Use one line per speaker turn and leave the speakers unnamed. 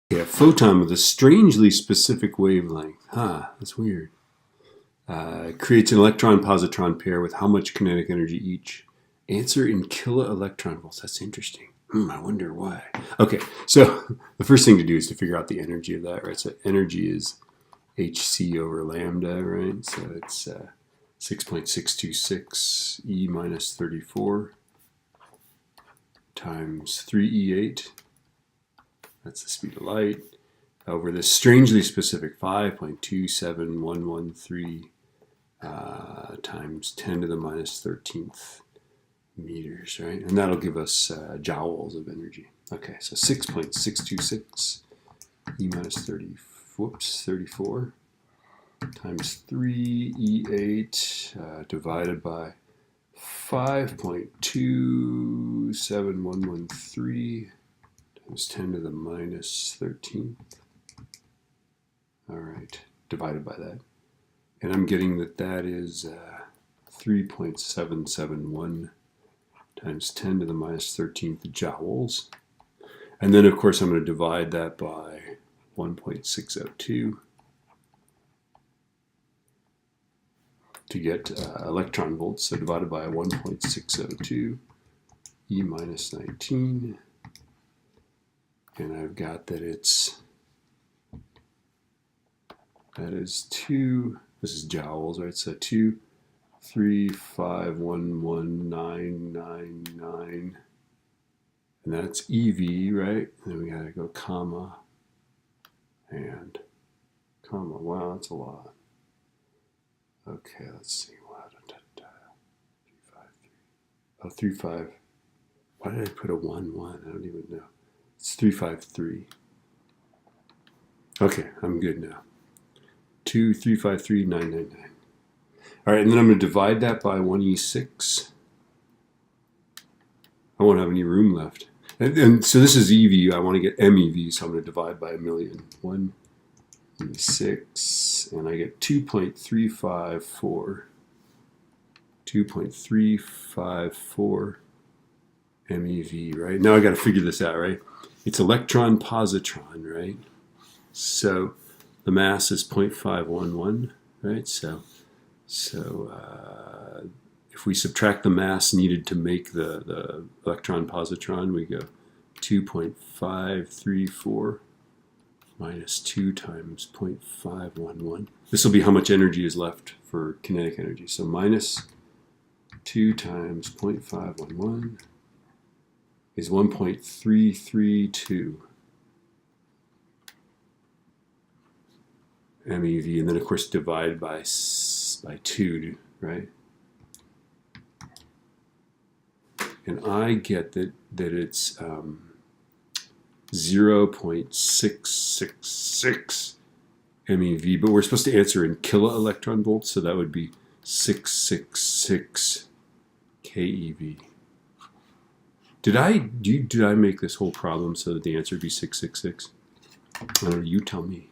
Yeah, a photon with a strangely specific wavelength. Huh, that's weird. Creates an electron-positron pair with how much kinetic energy each? Answer in kilo-electron volts. That's interesting. I wonder why. Okay, so the first thing to do is to figure out the energy of that, right? So energy is hc over lambda, right? So it's 6.626 e minus 34 times 3e8. That's the speed of light over this strangely specific 5.27113 times 10 to the minus 13th meters, right? And that'll give us joules of energy. Okay, so 6.626 e minus 34 times 3e8 divided by 5.27113 times 10 to the minus 13th. All right, divided by that. And I'm getting that that is 3.771 times 10 to the minus 13th joules. And then, of course, I'm going to divide that by 1.602 to get electron volts. So divided by 1.602 e minus 19. And I've got that that is 2, this is joules, right? So 2351199, and that's EV, right? And then we gotta go comma and comma. Wow, that's a lot. Okay, let's see. 353. Oh, 35. Why did I put a 1, 1? I don't even know. It's 353. Okay, I'm good now. 2353999. All right, and then I'm going to divide that by 1e6. I won't have any room left. And so this is EV. I want to get MEV, so I'm going to divide by 1,000,000. 1e6, and I get 2.354. 2.354 MeV, right? Now I got to figure this out, right? It's electron-positron, right? So the mass is 0.511, right? So if we subtract the mass needed to make the electron-positron, we go 2.534 minus 2 times 0.511. This will be how much energy is left for kinetic energy. So minus 2 times 0.511 is 1.332 MeV, and then of course divide by 2, right? And I get that it's 0.666 MeV, but we're supposed to answer in kilo-electron volts, so that would be 666 keV. Did I make this whole problem so that the answer would be 666? I don't know, you tell me.